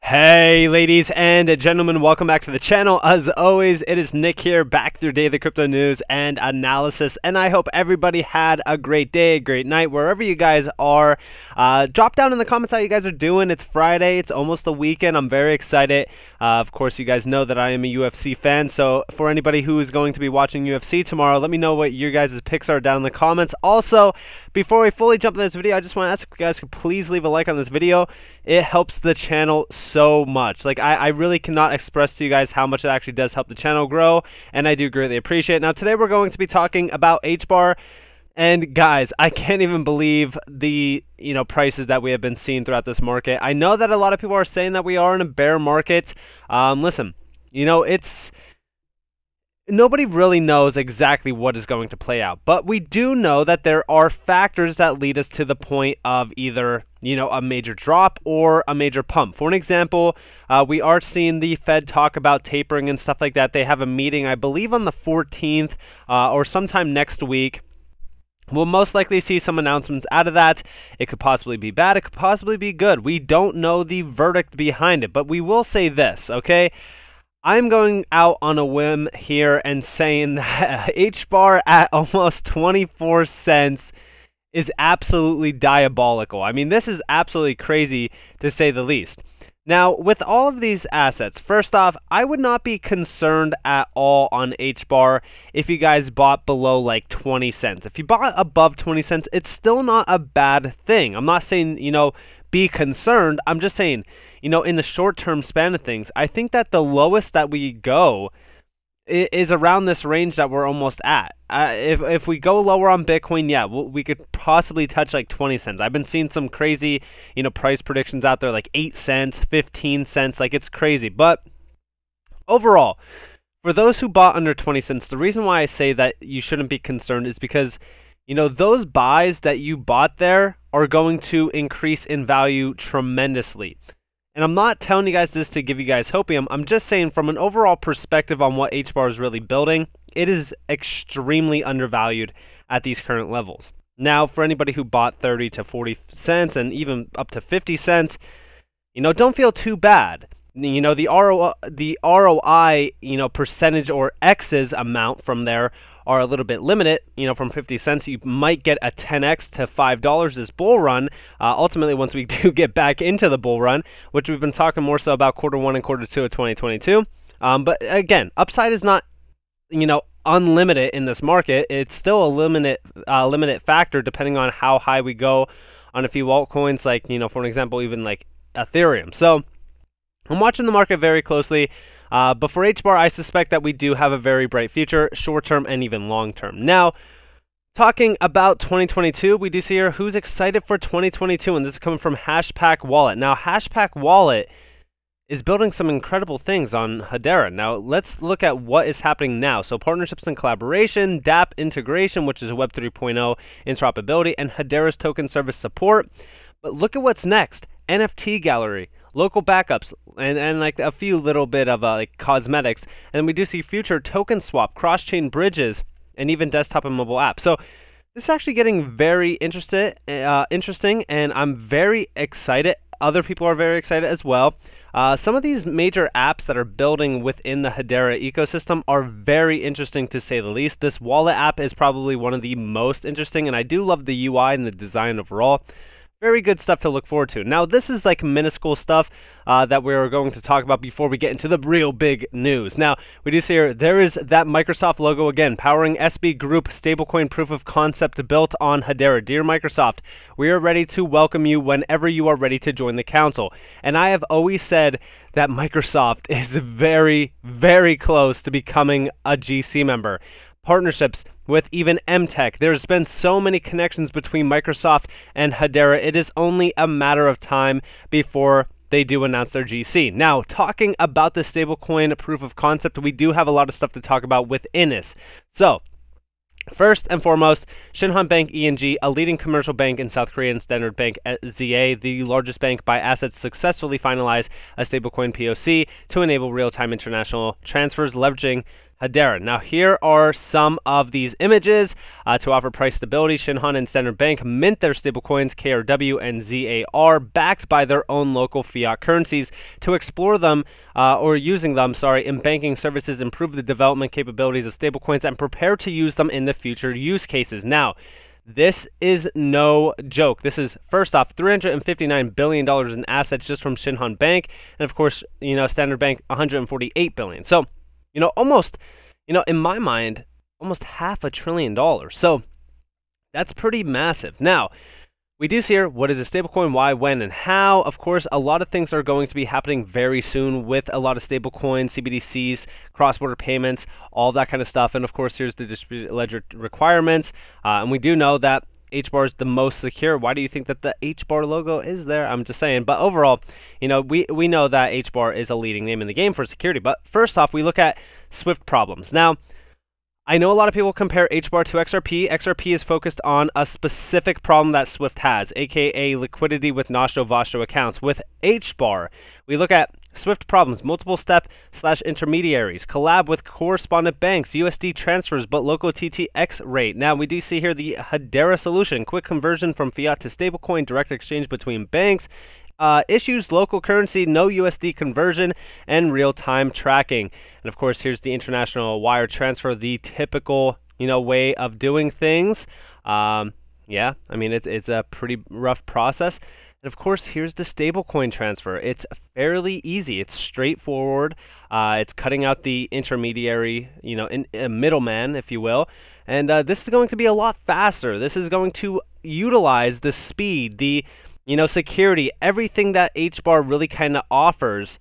Hey ladies and gentlemen, welcome back to the channel. As always, it is Nick here, back through daily crypto news and analysis, and I hope everybody had a great day, great night, wherever you guys are. Drop down in the comments how you guys are doing. It's Friday, it's almost the weekend. I'm very excited. Of course, you guys know that I am a UFC fan, so for anybody who is going to be watching UFC tomorrow, let me know what your guys' picks are down in the comments. Also, before we fully jump into this video, I just want to ask if you guys could please leave a like on this video. It helps the channel so much. Like, I really cannot express to you guys how much it actually does help the channel grow, and I do greatly appreciate it. Now, today we're going to be talking about HBAR, and guys, I can't even believe the prices that we have been seeing throughout this market. I know that a lot of people are saying that we are in a bear market. Listen, nobody really knows exactly what is going to play out, but we do know that there are factors that lead us to the point of either, a major drop or a major pump. For an example, we are seeing the Fed talk about tapering and stuff like that. They have a meeting, I believe, on the 14th or sometime next week. We'll most likely see some announcements out of that. It could possibly be bad. It could possibly be good. We don't know the verdict behind it, but we will say this, okay? I'm going out on a whim here and saying that HBAR at almost 24 cents is absolutely diabolical. I mean, this is absolutely crazy to say the least. Now, with all of these assets, first off, I would not be concerned at all on HBAR if you guys bought below like 20 cents. If you bought above 20 cents, it's still not a bad thing. I'm not saying, be concerned. I'm just saying, in the short-term span of things, I think that the lowest that we go is around this range that we're almost at. If we go lower on Bitcoin, yeah, we could possibly touch like 20 cents. I've been seeing some crazy, price predictions out there, like 8 cents, 15 cents, like it's crazy. But overall, for those who bought under 20 cents, the reason why I say that you shouldn't be concerned is because, those buys that you bought there are going to increase in value tremendously. And I'm not telling you guys this to give you guys hopium. I'm just saying from an overall perspective on what HBAR is really building, it is extremely undervalued at these current levels. Now, for anybody who bought 30 to 40 cents and even up to 50 cents, don't feel too bad. The ROI, percentage or X's amount from there are a little bit limited. From 50 cents, you might get a 10x to $5 this bull run. Ultimately, once we do get back into the bull run, which we've been talking more so about Q1 and Q2 of 2022. But again, upside is not, unlimited in this market. It's still a limited factor depending on how high we go on a few altcoins, like, for an example, even like Ethereum. So I'm watching the market very closely. But for HBAR, I suspect that we do have a very bright future, short-term and even long-term. Now, talking about 2022, we do see here who's excited for 2022, and this is coming from Hashpack Wallet. Now, Hashpack Wallet is building some incredible things on Hedera. Now, let's look at what is happening now. So, partnerships and collaboration, DApp integration, which is a Web 3.0 interoperability, and Hedera's token service support. But look at what's next. NFT gallery, local backups, and like a few little bit of like cosmetics. And we do see future token swap, cross-chain bridges, and even desktop and mobile apps. So this is actually getting very interesting, and I'm very excited. Other people are very excited as well. Some of these major apps that are building within the Hedera ecosystem are very interesting, to say the least. This wallet app is probably one of the most interesting, and I do love the UI and the design overall. Very good stuff to look forward to. Now, this is like minuscule stuff that we're going to talk about before we get into the real big news. Now, we do see here, there is that Microsoft logo again, powering SB Group stablecoin proof of concept built on Hedera. Dear Microsoft, we are ready to welcome you whenever you are ready to join the council. And I have always said that Microsoft is very, very close to becoming a GC member. Partnerships with even MTech. There's been so many connections between Microsoft and Hedera. It is only a matter of time before they do announce their GC. Now, talking about the stablecoin proof of concept, we do have a lot of stuff to talk about within this. So, first and foremost, Shinhan Bank ENG, a leading commercial bank in South Korea, and Standard Bank ZA, the largest bank by assets, successfully finalized a stablecoin POC to enable real-time international transfers, leveraging Hedera. Now, here are some of these images. To offer price stability, Shinhan and Standard Bank mint their stablecoins KRW and ZAR backed by their own local fiat currencies to explore them or using them, in banking services, improve the development capabilities of stablecoins, and prepare to use them in the future use cases. Now, this is no joke. This is, first off, $359 billion in assets just from Shinhan Bank. And of course, Standard Bank, $148 billion. So, almost, in my mind, almost $500 billion. So that's pretty massive. Now, we do see here, what is a stablecoin, why, when, and how. Of course, a lot of things are going to be happening very soon with a lot of stablecoins, CBDCs, cross-border payments, all that kind of stuff. And of course, here's the distributed ledger requirements. And we do know that HBAR is the most secure. Why do you think that the HBAR logo is there? I'm just saying. But overall, we know that HBAR is a leading name in the game for security. But first off, we look at Swift problems. Now, I know a lot of people compare HBAR to XRP. XRP is focused on a specific problem that Swift has, aka liquidity with Nostro-Vostro accounts. With HBAR, we look at Swift problems, multiple step/intermediaries, collab with correspondent banks, USD transfers, but local TTX rate. Now, we do see here the Hedera solution, quick conversion from fiat to stablecoin, direct exchange between banks, issues local currency, no USD conversion, and real-time tracking. And of course, here's the international wire transfer, the typical, way of doing things. Yeah, I mean, it's a pretty rough process. And of course, here's the stablecoin transfer. It's fairly easy. It's straightforward. It's cutting out the intermediary, middleman, if you will. And this is going to be a lot faster. This is going to utilize the speed, the security, everything that HBAR really kind of offers,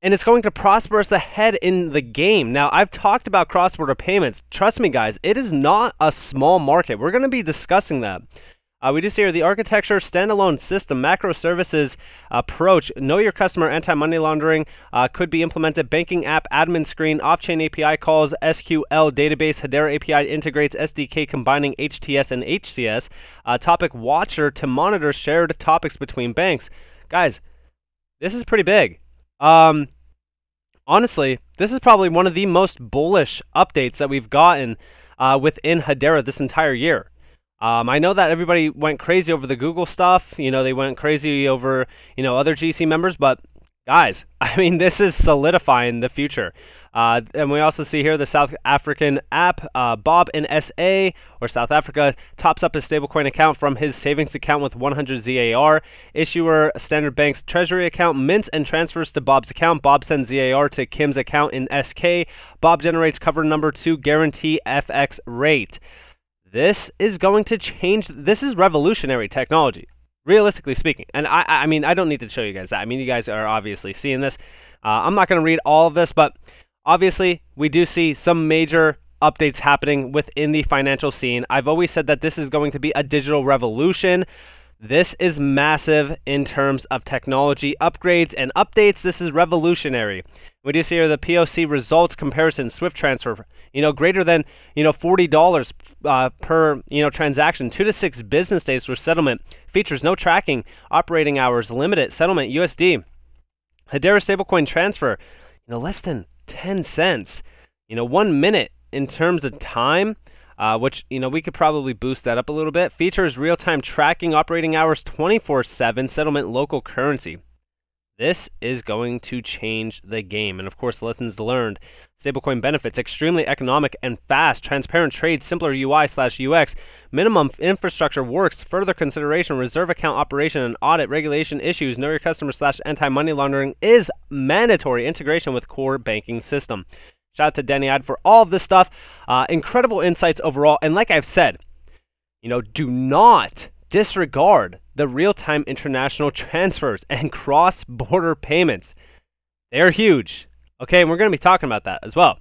and it's going to prosper us ahead in the game. Now, I've talked about cross-border payments. Trust me, guys, it is not a small market. We're going to be discussing that. We do see here the architecture, standalone system, macro services approach, know your customer, anti-money laundering could be implemented, banking app, admin screen, off-chain API calls, SQL database, Hedera API integrates SDK combining HTS and HCS, topic watcher to monitor shared topics between banks. Guys, this is pretty big. Honestly, this is probably one of the most bullish updates that we've gotten within Hedera this entire year. I know that everybody went crazy over the Google stuff. They went crazy over, other GC members. But, guys, I mean, this is solidifying the future. And we also see here the South African app, Bob in SA, or South Africa, tops up his stablecoin account from his savings account with 100 ZAR. Issuer, Standard Bank's treasury account, mints and transfers to Bob's account. Bob sends ZAR to Kim's account in SK. Bob generates cover number to guarantee FX rate. This is going to change. This is revolutionary technology, realistically speaking. And I mean, I don't need to show you guys that. I mean, you guys are obviously seeing this. I'm not going to read all of this, but obviously, we do see some major updates happening within the financial scene. I've always said that this is going to be a digital revolution. This is massive in terms of technology upgrades and updates. This is revolutionary. We do see here the POC results comparison, Swift transfer, greater than, $40 per, transaction, 2 to 6 business days for settlement, features no tracking, operating hours, limited, settlement, USD. Hedera stablecoin transfer, less than 10 cents, 1 minute in terms of time, which, we could probably boost that up a little bit. Features real-time tracking, operating hours 24/7, settlement local currency. This is going to change the game. And of course, lessons learned. Stablecoin benefits, extremely economic and fast, transparent trade, simpler UI/UX, minimum infrastructure works, further consideration, reserve account operation and audit, regulation issues, know your customer/anti-money laundering is mandatory, integration with core banking system. Shout out to Danny Ad for all of this stuff. Incredible insights overall. And like I've said, do not disregard the real-time international transfers and cross-border payments. They're huge. Okay, and we're going to be talking about that as well.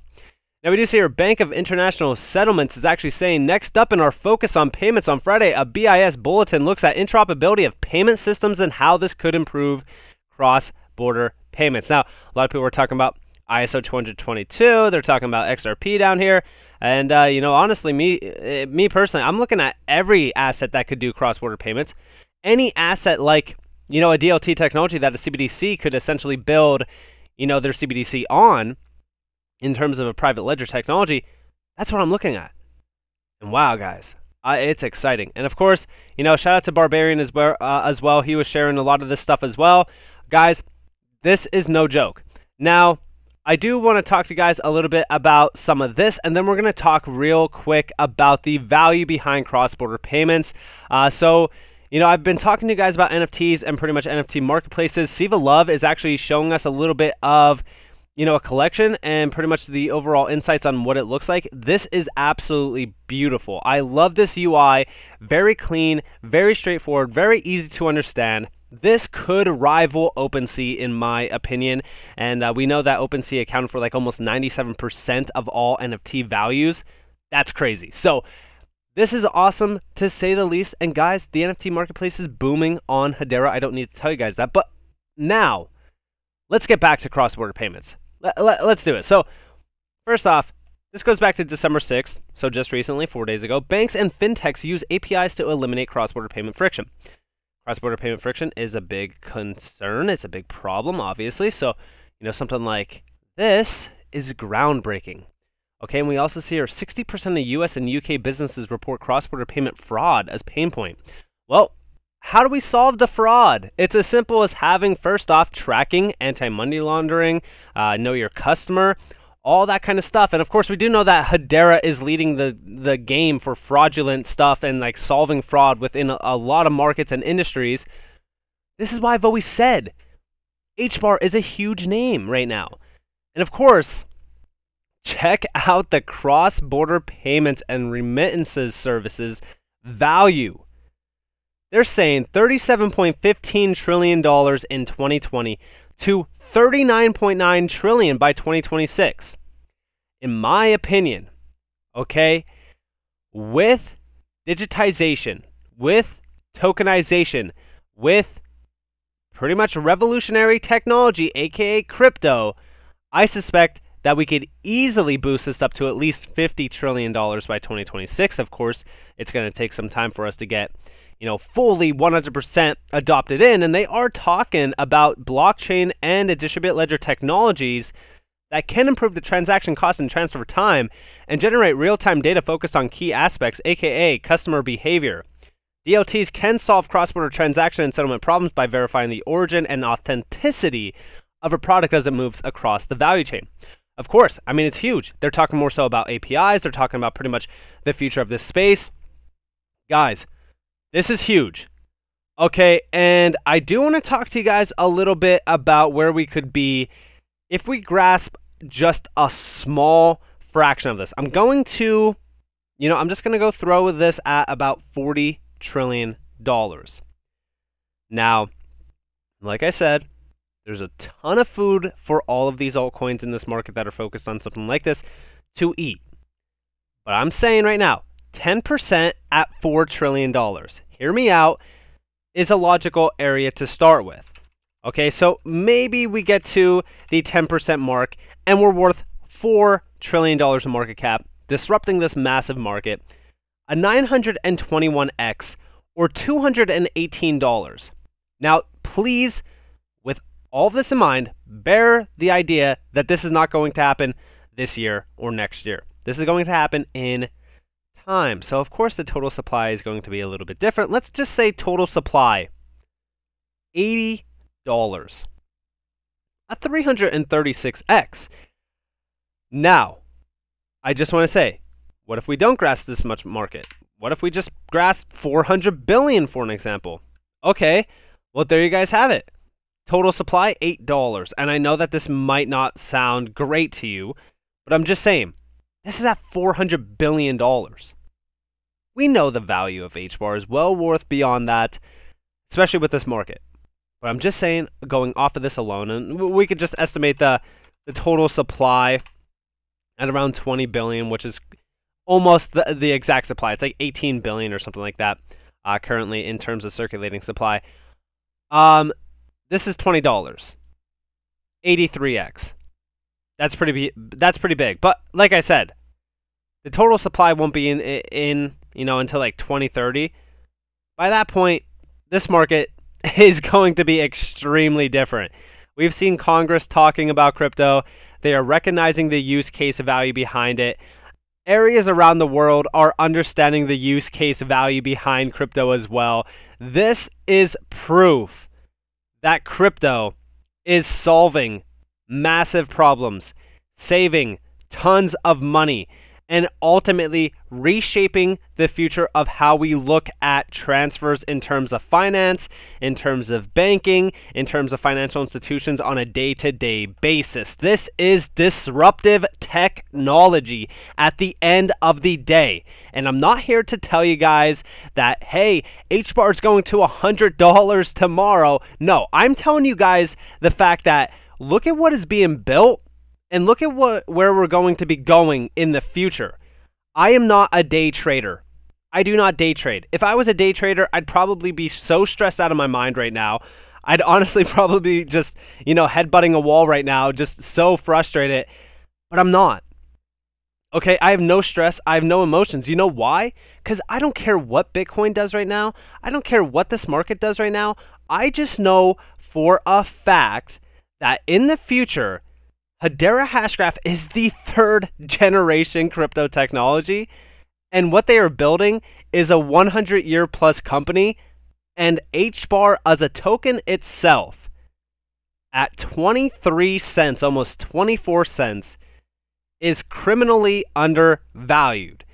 Now, we do see our Bank of International Settlements is actually saying, next up in our focus on payments on Friday, a BIS bulletin looks at interoperability of payment systems and how this could improve cross-border payments. Now, a lot of people are talking about ISO 222. They're talking about XRP down here. And, honestly, me personally, I'm looking at every asset that could do cross-border payments. Any asset like, a DLT technology that a CBDC could essentially build, their CBDC on, in terms of a private ledger technology, that's what I'm looking at. And wow, guys, it's exciting. And of course, shout out to Barbarian as well. He was sharing a lot of this stuff as well. Guys, this is no joke. Now, I do want to talk to you guys a little bit about some of this, and then we're going to talk real quick about the value behind cross-border payments. I've been talking to you guys about NFTs and pretty much NFT marketplaces. Siva Love is actually showing us a little bit of, a collection and pretty much the overall insights on what it looks like. This is absolutely beautiful. I love this UI. Very clean, very straightforward, very easy to understand. This could rival OpenSea in my opinion, and we know that OpenSea accounted for like almost 97% of all NFT values. That's crazy. So this is awesome to say the least, and guys, the NFT marketplace is booming on Hedera. I don't need to tell you guys that, but now let's get back to cross-border payments. Let's do it. So first off, this goes back to December 6th, so just recently, 4 days ago. Banks and fintechs use APIs to eliminate cross-border payment friction. Cross-border payment friction is a big concern. It's a big problem, obviously. So, something like this is groundbreaking. Okay, and we also see here 60% of US and UK businesses report cross-border payment fraud as pain point. Well, how do we solve the fraud? It's as simple as having, first off, tracking, anti-money laundering, know your customer, all that kind of stuff. And of course, we do know that Hedera is leading the game for fraudulent stuff and like solving fraud within a lot of markets and industries. This is why I've always said HBAR is a huge name right now. And of course, check out the cross-border payments and remittances services value. They're saying $37.15 trillion in 2020 to $39.9 trillion by 2026. In my opinion, okay, with digitization, with tokenization, with pretty much revolutionary technology, aka crypto, I suspect that we could easily boost this up to at least $50 trillion by 2026. Of course, it's going to take some time for us to get fully 100% adopted in, and they are talking about blockchain and distributed ledger technologies that can improve the transaction cost and transfer time and generate real-time data focused on key aspects, aka customer behavior. DLTs can solve cross-border transaction and settlement problems by verifying the origin and authenticity of a product as it moves across the value chain. Of course, I mean, it's huge. They're talking more so about APIs. They're talking about pretty much the future of this space. Guys, this is huge. Okay, and I do want to talk to you guys a little bit about where we could be if we grasp just a small fraction of this. I'm going to, I'm just going to go throw this at about $40 trillion. Now, like I said, there's a ton of food for all of these altcoins in this market that are focused on something like this to eat. But I'm saying right now, 10% at $4 trillion. Hear me out, is a logical area to start with. Okay, so maybe we get to the 10% mark and we're worth $4 trillion in market cap, disrupting this massive market, a 921x or $218. Now, please, with all of this in mind, bear the idea that this is not going to happen this year or next year. This is going to happen in time. So of course the total supply is going to be a little bit different. Let's just say total supply $80, a 336x. Now, I just want to say, what if we don't grasp this much market? What if we just grasp 400 billion for an example? Okay, well there you guys have it. Total supply $8. And I know that this might not sound great to you, but I'm just saying, this is at $400 billion. We know the value of HBAR is well worth beyond that, especially with this market. But I'm just saying, going off of this alone, and we could just estimate the total supply at around 20 billion, which is almost the exact supply. It's like 18 billion or something like that currently in terms of circulating supply. This is $20. 83x. That's pretty big. But like I said, the total supply won't be in until like 2030. By that point, this market is going to be extremely different. We've seen Congress talking about crypto. They are recognizing the use case value behind it. Areas around the world are understanding the use case value behind crypto as well. This is proof that crypto is solving massive problems, saving tons of money, and ultimately reshaping the future of how we look at transfers in terms of finance, in terms of banking, in terms of financial institutions on a day-to-day basis. This is disruptive technology at the end of the day. And I'm not here to tell you guys that, hey, HBAR is going to $100 tomorrow. No, I'm telling you guys the fact that look at what is being built and look at where we're going to be going in the future. I am not a day trader. I do not day trade. If I was a day trader, I'd probably be so stressed out of my mind right now. I'd honestly probably just, headbutting a wall right now, just so frustrated. But I'm not. Okay, I have no stress. I have no emotions. You know why? Because I don't care what Bitcoin does right now. I don't care what this market does right now. I just know for a fact that in the future, Hedera Hashgraph is the 3rd generation crypto technology, and what they are building is a 100-year plus company, and HBAR as a token itself at 23 cents, almost 24 cents, is criminally undervalued.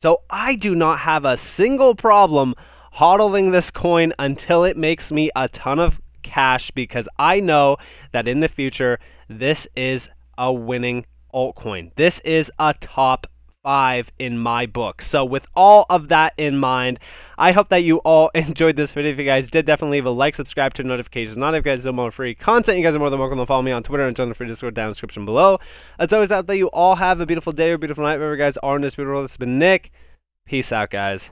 So I do not have a single problem hodling this coin until it makes me a ton of cash, because I know that in the future this is a winning altcoin. This is a top 5 in my book. So with all of that in mind, I hope that you all enjoyed this video. If you guys did, definitely leave a like, subscribe, turn notifications on. If you guys do more free content, you guys are more than welcome to follow me on Twitter and join the free Discord down in the description below. As always, I hope that you all have a beautiful day or beautiful night wherever you guys are in this beautiful world. This has been Nick. Peace out, guys.